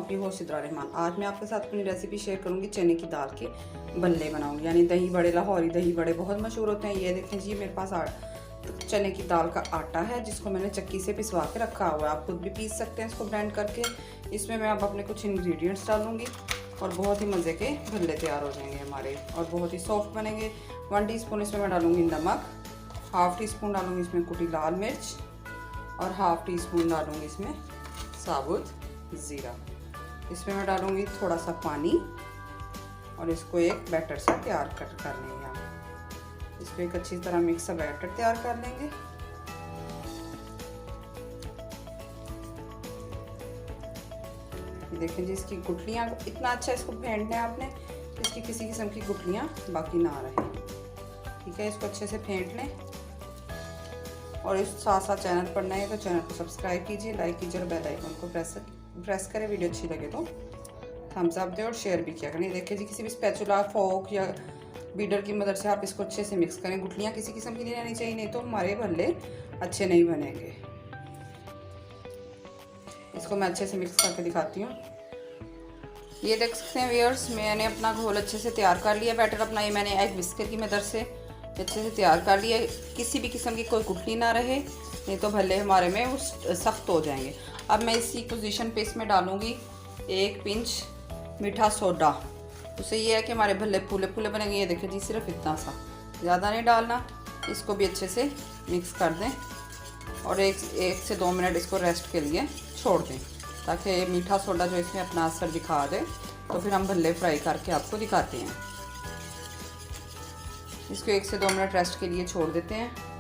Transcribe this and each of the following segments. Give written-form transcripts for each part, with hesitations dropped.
आपकी होस्ट सिद्रा रहमान। आज मैं आपके साथ अपनी रेसिपी शेयर करूंगी चने की दाल के बल्ले बनाऊंगी, यानी दही बड़े। लाहौरी दही बड़े बहुत मशहूर होते हैं। ये देखें जी, मेरे पास चने की दाल का आटा है जिसको मैंने चक्की से पिसवा के रखा हुआ है। आप खुद भी पीस सकते हैं इसको ब्लेंड करके। इसमें मैं अब अपने कुछ इंग्रेडिएंट्स डालूंगी और बहुत ही मज़े के भल्ले तैयार हो जाएंगे हमारे और बहुत ही सॉफ्ट बनेंगे। 1 टीस्पून इसमें मैं डालूंगी नमक, 1/2 टीस्पून डालूंगी इसमें कुटी लाल मिर्च और 1/2 टीस्पून डालूंगी इसमें साबुत ज़ीरा। इसमें मैं डालूंगी थोड़ा सा पानी और इसको एक बैटर से तैयार कर लेंगे हम। इसको एक अच्छी तरह मिक्स सा बैटर तैयार कर लेंगे। देखें जी, इसकी गुठलियाँ इतना अच्छा इसको फेंटना है आपने, इसकी किसी किस्म की गुठलियाँ बाकी ना रहे। ठीक है, इसको अच्छे से फेंट लें और इस साथ साथ चैनल पर नए तो चैनल को सब्सक्राइब कीजिए, लाइक कीजिए और बेल आइकन को प्रेस करें। वीडियो अच्छी लगे तो थम्स अप दें और शेयर भी किया करें। देखिए जी, किसी भी स्पैचुला, फोक या बीटर की मदद से आप इसको अच्छे से मिक्स करें। गुठलियाँ किसी किस्म की नहीं रहनी चाहिए, नहीं तो हमारे भल्ले अच्छे नहीं बनेंगे। इसको मैं अच्छे से मिक्स करके दिखाती हूँ। ये देख सकते हैं व्यूअर्स, मैंने अपना घोल अच्छे से तैयार कर लिया। बैटर अपना ये मैंने एक विस्कर की मदद से अच्छे से तैयार कर लिया। किसी भी किस्म की कोई गुठली ना रहे, नहीं तो भल्ले हमारे में वो सख्त हो जाएंगे। अब मैं इसी पोजीशन पे इसमें डालूंगी 1 पिंच मीठा सोडा। उससे ये है कि हमारे भल्ले फूले फूले बनेंगे। ये देखिए जी, सिर्फ इतना सा, ज़्यादा नहीं डालना। इसको भी अच्छे से मिक्स कर दें और एक से 2 मिनट इसको रेस्ट के लिए छोड़ दें, ताकि मीठा सोडा जो इसमें अपना असर दिखा दे। तो फिर हम भल्ले फ्राई करके आपको दिखाते हैं। इसको 1 से 2 मिनट रेस्ट के लिए छोड़ देते हैं।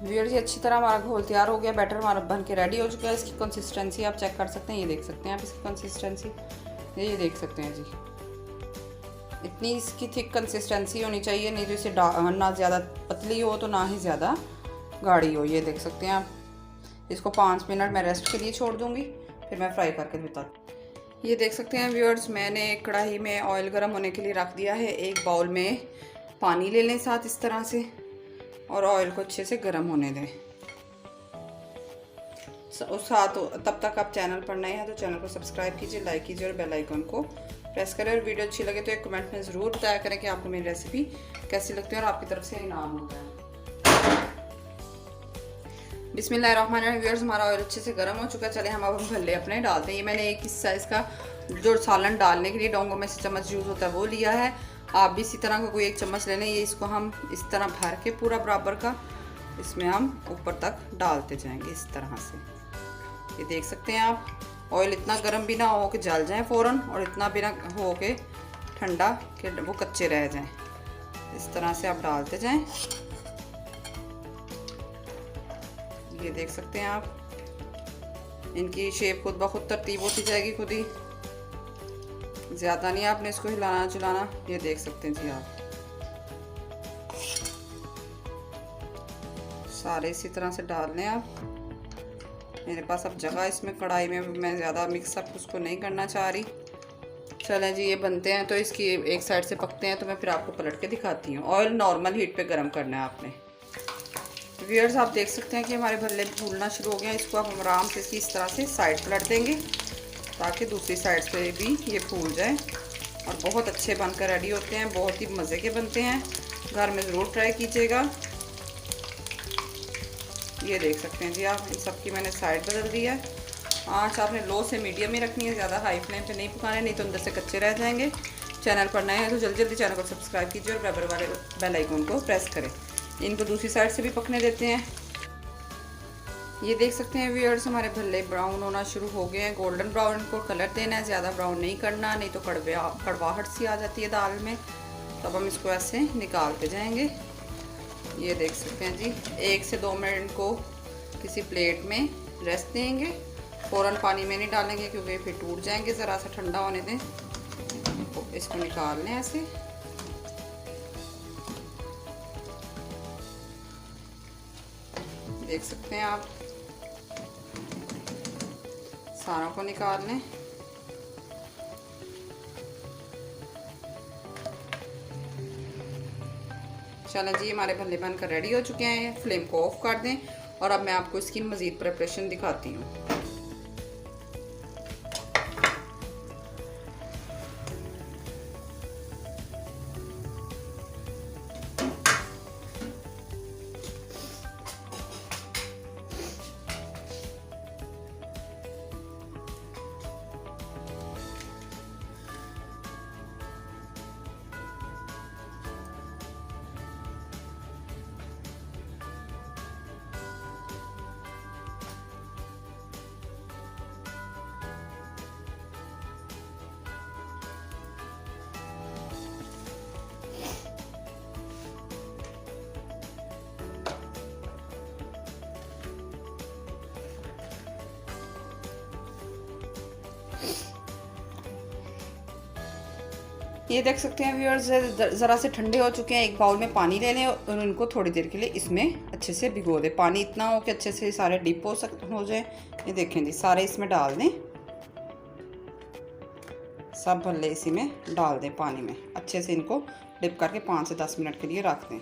व्यूअर्स, ये अच्छी तरह हमारा घोल तैयार हो गया। बैटर हमारा बन के रेडी हो चुका है। इसकी कंसिस्टेंसी आप चेक कर सकते हैं। ये देख सकते हैं आप इसकी कंसिस्टेंसी, ये देख सकते हैं जी, इतनी इसकी थिक कंसिस्टेंसी होनी चाहिए, नहीं तो इसे ना ज़्यादा पतली हो तो ना ही ज़्यादा गाढ़ी हो। ये देख सकते हैं आप। इसको 5 मिनट मैं रेस्ट के लिए छोड़ दूँगी, फिर मैं फ्राई करके बताती। ये देख सकते हैं व्यूअर्स, मैंने एक कढ़ाई में ऑयल गर्म होने के लिए रख दिया है। एक बाउल में पानी ले लें साथ इस तरह से और ऑयल को अच्छे से गर्म होने दें। उस साथ तब तक आप चैनल पर नए हैं तो चैनल को सब्सक्राइब कीजिए, लाइक कीजिए और बेल आइकन को प्रेस करें। और वीडियो अच्छी लगे तो एक कमेंट में ज़रूर बताया करें कि आपको मेरी रेसिपी कैसी लगती है और आपकी तरफ से इनाम होता है। बिस्मिल्लाहिर्रहमानिर्रहीम। व्यूअर्स, हमारा ऑयल अच्छे से गर्म हो चुका है। चले हम अब भल्ले अपने डालते हैं। ये मैंने एक इस साइज़ का जो सालन डालने के लिए डोंगों में से चम्मच यूज़ होता है वो लिया है। आप भी इसी तरह का कोई एक चम्मच ले लें। ये इसको हम इस तरह भर के पूरा बराबर का इसमें हम ऊपर तक डालते जाएंगे इस तरह से। ये देख सकते हैं आप, ऑयल इतना गर्म भी ना हो कि जल जाए फ़ौरन और इतना भी ना हो के ठंडा कि वो कच्चे रह जाएं। इस तरह से आप डालते जाएं। ये देख सकते हैं आप, इनकी शेप खुद ब खुद तरतीब होती जाएगी खुद ही, ज़्यादा नहीं आपने इसको हिलाना चलाना। ये देख सकते हैं जी आप, सारे इसी तरह से डाल लें आप। मेरे पास अब जगह इसमें कढ़ाई में मैं ज़्यादा मिक्सअप उसको नहीं करना चाह रही। चलें जी, ये बनते हैं तो इसकी एक साइड से पकते हैं तो मैं फिर आपको पलट के दिखाती हूँ। ऑयल नॉर्मल हीट पे गर्म करना है आपने। व्यूअर्स, आप देख सकते हैं कि हमारे भल्ले फूलना शुरू हो गए हैं। इसको आप आराम से इसकी इस तरह से साइड पलट देंगे ताकि दूसरी साइड से भी ये फूल जाए और बहुत अच्छे बनकर रेडी होते हैं। बहुत ही मज़े के बनते हैं, घर में ज़रूर ट्राई कीजिएगा। ये देख सकते हैं जी आप, इन सब की मैंने साइड बदल दी है। आँच आपने लो से मीडियम में रखनी है, ज़्यादा हाई फ्लेम पे नहीं पकाने, नहीं तो अंदर से कच्चे रह जाएंगे। चैनल पर नए हैं तो जल्दी जल्दी चैनल को सब्सक्राइब कीजिए और बराबर वाले बेल आइकन को प्रेस करें। इनको दूसरी साइड से भी पकने देते हैं। ये देख सकते हैं व्यूअर्स, हमारे भल्ले ब्राउन होना शुरू हो गए हैं। गोल्डन ब्राउन को कलर देना है, ज़्यादा ब्राउन नहीं करना, नहीं तो कड़वाहट सी आ जाती है दाल में। तब हम इसको ऐसे निकालते जाएंगे। ये देख सकते हैं जी, 1 से 2 मिनट को किसी प्लेट में रेस्ट देंगे। फ़ौरन पानी में नहीं डालेंगे क्योंकि फिर टूट जाएंगे। ज़रा सा ठंडा होने दें, तो इसको निकाल लें ऐसे। देख सकते हैं आप, सारों को निकाल लें। चलें जी, हमारे भल्ले बनकर रेडी हो चुके हैं। फ्लेम को ऑफ कर दें और अब मैं आपको इसकी मज़ीद प्रिपरेशन दिखाती हूँ। ये देख सकते हैं व्यूअर्स, ज़रा से ठंडे हो चुके हैं। एक बाउल में पानी ले लें और इनको थोड़ी देर के लिए इसमें अच्छे से भिगो दें। पानी इतना हो कि अच्छे से सारे डिप हो जाए। ये देखें जी, सारे इसमें डाल दें, सब भल्ले इसी में डाल दें पानी में। अच्छे से इनको डिप करके 5 से 10 मिनट के लिए रख दें।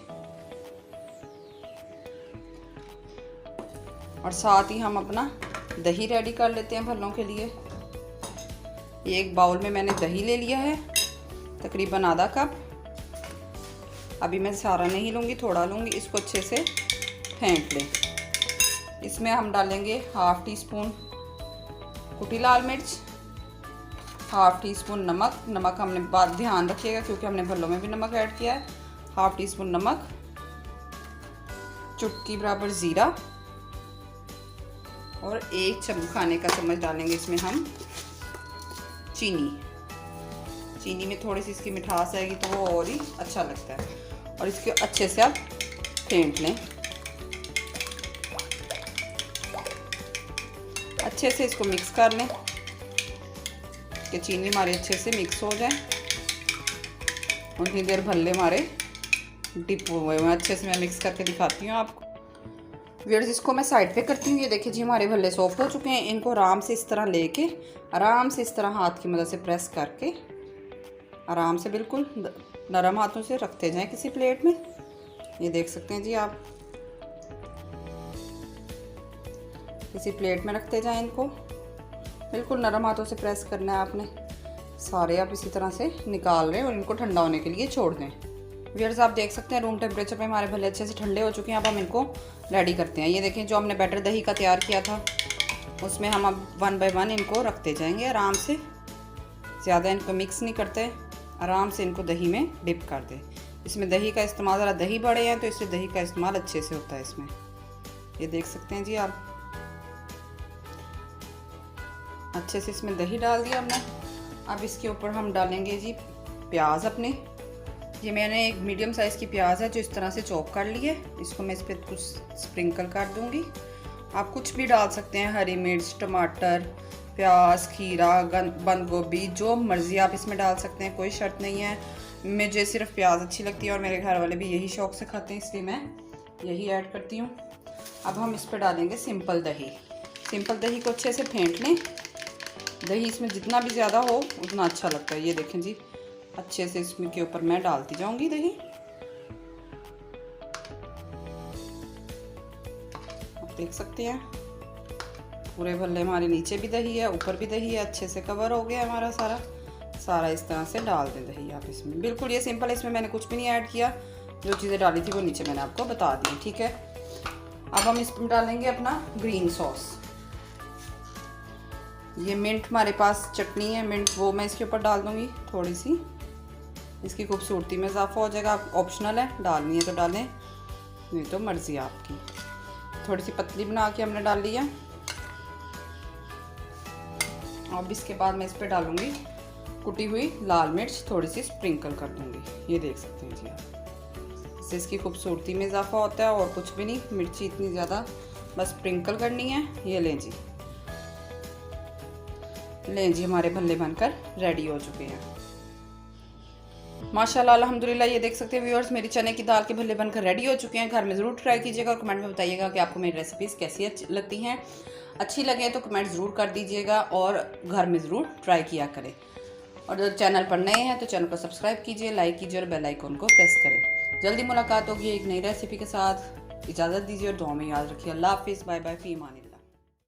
और साथ ही हम अपना दही रेडी कर लेते हैं भल्लों के लिए। एक बाउल में मैंने दही ले लिया है, तकरीबन आधा कप। अभी मैं सारा नहीं लूँगी, थोड़ा लूँगी। इसको अच्छे से फेंट लें। इसमें हम डालेंगे 1/2 टीस्पून कुटी लाल मिर्च, 1/2 टीस्पून नमक। नमक हमने बाद ध्यान रखिएगा क्योंकि हमने भल्लों में भी नमक ऐड किया है। 1/2 टीस्पून नमक, चुटकी बराबर ज़ीरा और 1 खाने का चम्मच डालेंगे इसमें हम चीनी। चीनी में थोड़ी सी इसकी मिठास आएगी तो वो और ही अच्छा लगता है। और इसके अच्छे से आप फेंट लें। अच्छे से इसको मिक्स कर लें कि चीनी हमारे अच्छे से मिक्स हो जाए। उतनी देर भल्ले हमारे डिप हुए हैं। अच्छे से मैं मिक्स करके दिखाती हूँ आपको। व्यूअर्स, इसको मैं साइड पे करती हूँ। ये देखिए जी, हमारे भल्ले सॉफ्ट हो चुके हैं। इनको आराम से इस तरह लेके आराम से इस तरह हाथ की मदद से प्रेस करके आराम से बिल्कुल नरम हाथों से रखते जाएं किसी प्लेट में। ये देख सकते हैं जी, आप किसी प्लेट में रखते जाएं। इनको बिल्कुल नरम हाथों से प्रेस करना है आपने। सारे आप इसी तरह से निकाल रहे हैं और इनको ठंडा होने के लिए छोड़ दें। व्यूअर्स, आप देख सकते हैं रूम टेम्परेचर पे हमारे भल्ले अच्छे से ठंडे हो चुके हैं। अब हम इनको रेडी करते हैं। ये देखें, जो हमने बैटर दही का तैयार किया था उसमें हम अब 1 बाय 1 इनको रखते जाएंगे आराम से। ज़्यादा इनको मिक्स नहीं करते, आराम से इनको दही में डिप कर दें। इसमें दही का इस्तेमाल, ज़रा दही बड़े हैं तो इसलिए दही का इस्तेमाल अच्छे से होता है इसमें। ये देख सकते हैं जी आप, अच्छे से इसमें दही डाल दिया हमने। अब इसके ऊपर हम डालेंगे जी प्याज अपने। ये मैंने एक मीडियम साइज़ की प्याज है जो इस तरह से चॉप कर ली है। इसको मैं इस पर कुछ स्प्रिंकल कर दूंगी। आप कुछ भी डाल सकते हैं, हरी मिर्च, टमाटर, प्याज, खीरा, बंद गोभी, जो मर्ज़ी आप इसमें डाल सकते हैं, कोई शर्त नहीं है। मुझे सिर्फ प्याज अच्छी लगती है और मेरे घर वाले भी यही शौक़ से खाते हैं, इसलिए मैं यही ऐड करती हूँ। अब हम इस पर डालेंगे सिंपल दही। सिंपल दही को अच्छे से फेंट लें। दही इसमें जितना भी ज़्यादा हो उतना अच्छा लगता है। ये देखें जी, अच्छे से इसमें के ऊपर मैं डालती जाऊंगी दही। आप देख सकते हैं पूरे भल्ले हमारे नीचे भी दही है, ऊपर भी दही है, अच्छे से कवर हो गया हमारा सारा। इस तरह से डाल दें दही आप इसमें। बिल्कुल ये सिंपल है, इसमें मैंने कुछ भी नहीं ऐड किया। जो चीज़ें डाली थी वो नीचे मैंने आपको बता दी, ठीक है। अब हम इसमें डालेंगे अपना ग्रीन सॉस। ये मिंट हमारे पास चटनी है, मिंट, वो मैं इसके ऊपर डाल दूँगी थोड़ी सी। इसकी खूबसूरती में इजाफा हो जाएगा। आप ऑप्शनल है, डालनी है तो डालें, नहीं तो मर्ज़ी आपकी। थोड़ी सी पतली बना के हमने डाल ली है। अब इसके बाद मैं इस पर डालूँगी कुटी हुई लाल मिर्च, थोड़ी सी स्प्रिंकल कर दूँगी। ये देख सकते हैं जी आप, इससे इसकी खूबसूरती में इजाफा होता है और कुछ भी नहीं। मिर्ची इतनी ज़्यादा, बस स्प्रिंकल करनी है। ये लें जी, हमारे भल्ले बनकर रेडी हो चुके हैं माशाल्लाह, अल्हम्दुलिल्लाह। ये देख सकते हैं व्यूअर्स, मेरी चने की दाल के भल्ले बनकर रेडी हो चुके हैं। घर में ज़रूर ट्राई कीजिएगा और कमेंट में बताइएगा कि आपको मेरी रेसिपीज़ कैसी लगती हैं। अच्छी लगे तो कमेंट ज़रूर कर दीजिएगा और घर में ज़रूर ट्राई किया करें। और जो चैनल पर नए हैं तो चैनल को सब्सक्राइब कीजिए, लाइक कीजिए और बेल आइकन को प्रेस करें। जल्दी मुलाकात होगी एक नई रेसिपी के साथ। इजाज़त दीजिए और दुआ में याद रखिए। अल्लाह हाफिज़, बाय बाय, फ़ी अमान।